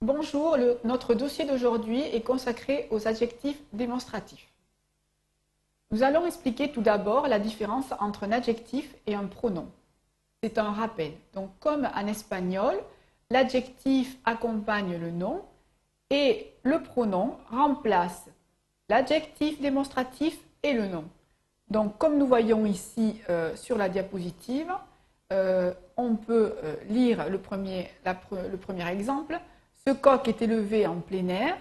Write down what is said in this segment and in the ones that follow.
Bonjour, notre dossier d'aujourd'hui est consacré aux adjectifs démonstratifs. Nous allons expliquer tout d'abord la différence entre un adjectif et un pronom. C'est un rappel. Donc, comme en espagnol, l'adjectif accompagne le nom et le pronom remplace l'adjectif démonstratif et le nom. Donc, comme nous voyons ici sur la diapositive, on peut lire le premier exemple. Ce coq est élevé en plein air.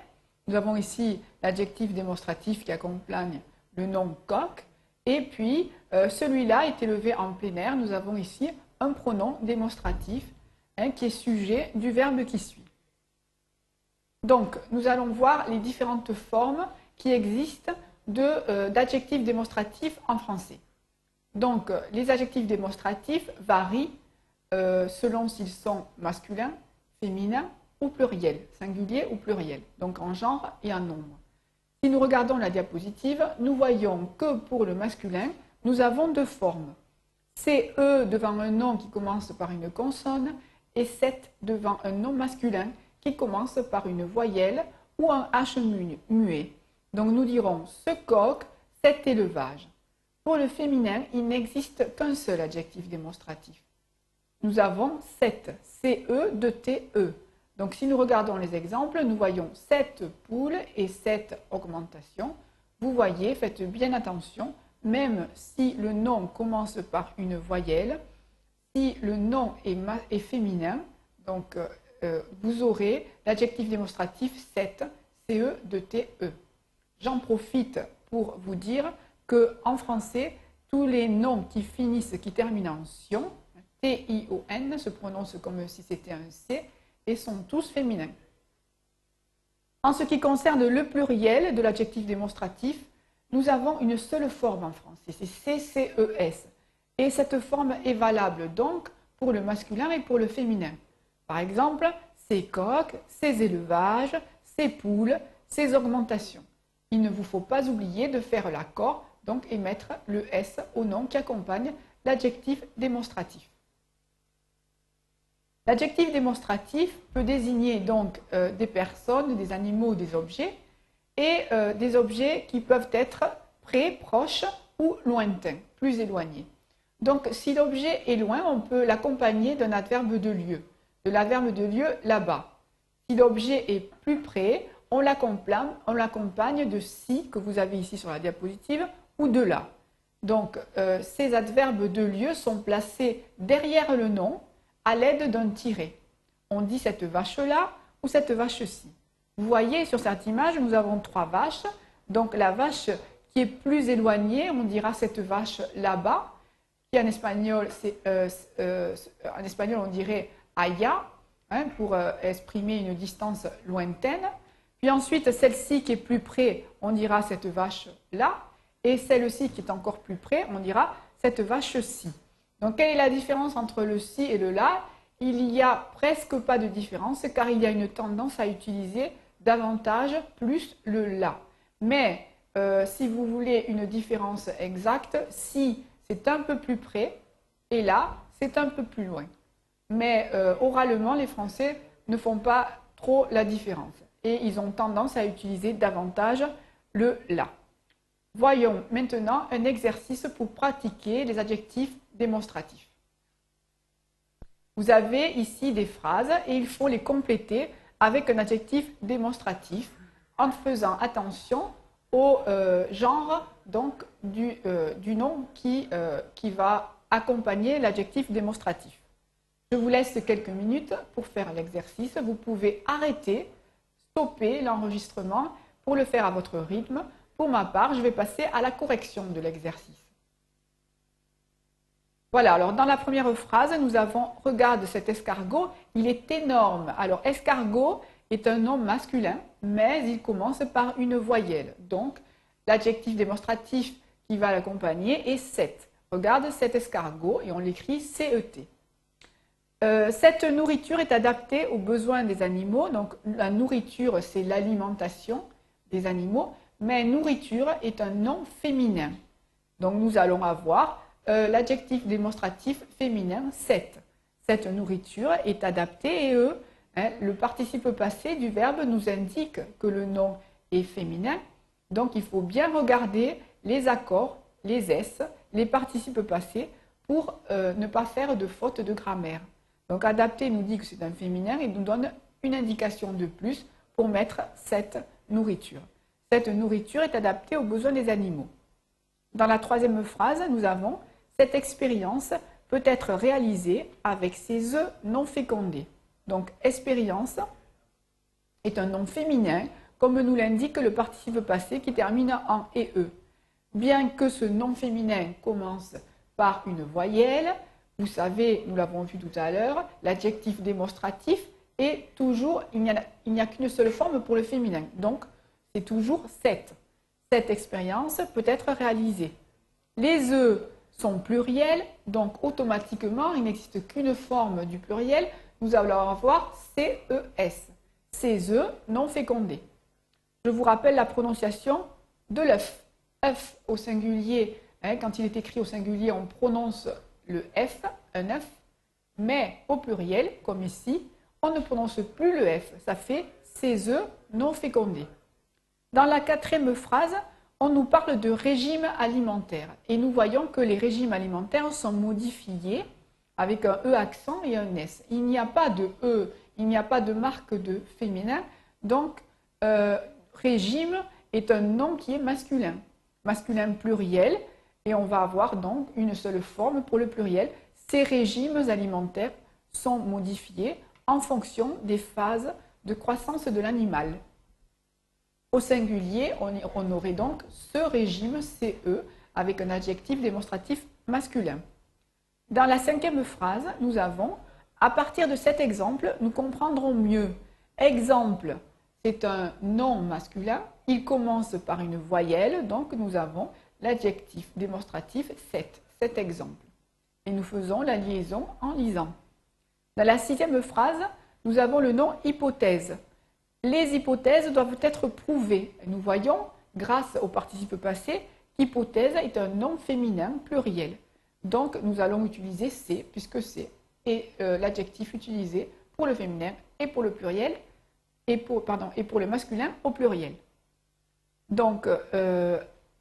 Nous avons ici l'adjectif démonstratif qui accompagne le nom coq. Et puis, celui-là est élevé en plein air. Nous avons ici un pronom démonstratif qui est sujet du verbe qui suit. Donc, nous allons voir les différentes formes qui existent d'adjectifs démonstratifs en français. Donc, les adjectifs démonstratifs varient selon s'ils sont masculins, féminins ou pluriels, singulier ou pluriel, donc en genre et en nombre. Si nous regardons la diapositive, nous voyons que pour le masculin, nous avons deux formes. CE devant un nom qui commence par une consonne et 7 devant un nom masculin qui commence par une voyelle ou un H muet. Donc nous dirons ce coq, cet élevage. Pour le féminin, il n'existe qu'un seul adjectif démonstratif. Nous avons 7, CE de TE. Donc si nous regardons les exemples, nous voyons 7 poules et 7 augmentations. Vous voyez, faites bien attention, même si le nom commence par une voyelle, si le nom est féminin, donc vous aurez l'adjectif démonstratif 7, CE de TE. J'en profite pour vous dire qu'en français, tous les noms qui terminent en tion, T-I-O-N, se prononcent comme si c'était un C et sont tous féminins. En ce qui concerne le pluriel de l'adjectif démonstratif, nous avons une seule forme en français, c'est C-C-E-S. Et cette forme est valable donc pour le masculin et pour le féminin. Par exemple, ces coqs, ces élevages, ces poules, ces augmentations. Il ne vous faut pas oublier de faire l'accord donc, et mettre le S au nom qui accompagne l'adjectif démonstratif. L'adjectif démonstratif peut désigner donc des personnes, des animaux, des objets, et des objets qui peuvent être près, proches ou lointains, plus éloignés. Donc, si l'objet est loin, on peut l'accompagner d'un adverbe de lieu, de l'adverbe de lieu là-bas. Si l'objet est plus près, on l'accompagne de si, que vous avez ici sur la diapositive, ou de là. Donc, ces adverbes de lieu sont placés derrière le nom à l'aide d'un tiret. On dit cette vache-là ou cette vache-ci. Vous voyez, sur cette image, nous avons 3 vaches. Donc, la vache qui est plus éloignée, on dira cette vache là-bas, qui en espagnol, on dirait allá, pour exprimer une distance lointaine. Puis ensuite, celle-ci qui est plus près, on dira cette vache-là. Et celle-ci qui est encore plus près, on dira cette vache-ci. Donc, quelle est la différence entre le si et le là? Il n'y a presque pas de différence car il y a une tendance à utiliser davantage plus le là. Mais si vous voulez une différence exacte, si c'est un peu plus près et là, c'est un peu plus loin. Mais oralement, les Français ne font pas trop la différence et ils ont tendance à utiliser davantage le là. Voyons maintenant un exercice pour pratiquer les adjectifs démonstratifs. Vous avez ici des phrases et il faut les compléter avec un adjectif démonstratif en faisant attention au genre donc, du nom qui va accompagner l'adjectif démonstratif. Je vous laisse quelques minutes pour faire l'exercice. Vous pouvez arrêter, stopper l'enregistrement pour le faire à votre rythme. Pour ma part, je vais passer à la correction de l'exercice. Voilà, alors dans la première phrase, nous avons « Regarde cet escargot, il est énorme ». Alors, escargot est un nom masculin, mais il commence par une voyelle. Donc, l'adjectif démonstratif qui va l'accompagner est « cet ». Regarde cet escargot et on l'écrit « C-E-T ». Cette nourriture est adaptée aux besoins des animaux. Donc, la nourriture, c'est l'alimentation des animaux. Mais nourriture est un nom féminin. Donc nous allons avoir l'adjectif démonstratif féminin 7. Cette nourriture est adaptée et Le participe passé du verbe nous indique que le nom est féminin, donc il faut bien regarder les accords, les S, les participes passés pour ne pas faire de faute de grammaire. Donc adapter nous dit que c'est un féminin et nous donne une indication de plus pour mettre cette nourriture. Cette nourriture est adaptée aux besoins des animaux. Dans la troisième phrase, nous avons « Cette expérience peut être réalisée avec ces œufs non fécondés ». Donc, expérience est un nom féminin, comme nous l'indique le participe passé qui termine en « et e ». Bien que ce nom féminin commence par une voyelle, vous savez, nous l'avons vu tout à l'heure, l'adjectif démonstratif est toujours, il n'y a qu'une seule forme pour le féminin. Donc, c'est toujours cette. Cette expérience peut être réalisée. Les œufs sont pluriels, donc automatiquement, il n'existe qu'une forme du pluriel. Nous allons avoir CES, ces œufs non fécondés. Je vous rappelle la prononciation de l'œuf. œuf au singulier, quand il est écrit au singulier, on prononce le F, un œuf, mais au pluriel, comme ici, on ne prononce plus le F, ça fait ces œufs non fécondés. Dans la quatrième phrase, on nous parle de régime alimentaire et nous voyons que les régimes alimentaires sont modifiés avec un E accent et un S. Il n'y a pas de E, il n'y a pas de marque de féminin, donc régime est un nom qui est masculin, masculin pluriel, et on va avoir donc une seule forme pour le pluriel. Ces régimes alimentaires sont modifiés en fonction des phases de croissance de l'animal. Au singulier, on aurait donc ce régime CE avec un adjectif démonstratif masculin. Dans la cinquième phrase, nous avons « À partir de cet exemple, nous comprendrons mieux. » Exemple, c'est un nom masculin. Il commence par une voyelle, donc nous avons l'adjectif démonstratif cet exemple. Et nous faisons la liaison en lisant. Dans la sixième phrase, nous avons le nom hypothèse. Les hypothèses doivent être prouvées. Nous voyons, grâce au participe passé, qu'hypothèse est un nom féminin pluriel. Donc, nous allons utiliser C, puisque c'est l'adjectif utilisé pour le féminin et pour le pluriel, et pour le masculin au pluriel. Donc,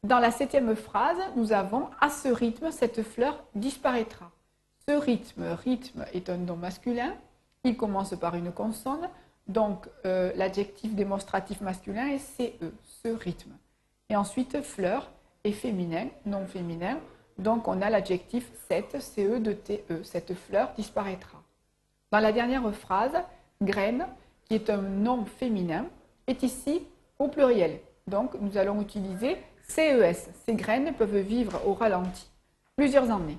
dans la septième phrase, nous avons « À ce rythme, cette fleur disparaîtra ». Ce rythme est un nom masculin. Il commence par une consonne. Donc, l'adjectif démonstratif masculin est CE, ce rythme. Et ensuite, fleur est féminin, non féminin. Donc, on a l'adjectif cette, CE de TE, cette fleur disparaîtra. Dans la dernière phrase, graine, qui est un nom féminin, est ici au pluriel. Donc, nous allons utiliser CES. Ces graines peuvent vivre au ralenti plusieurs années.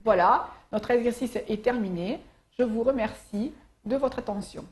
Voilà, notre exercice est terminé. Je vous remercie de votre attention.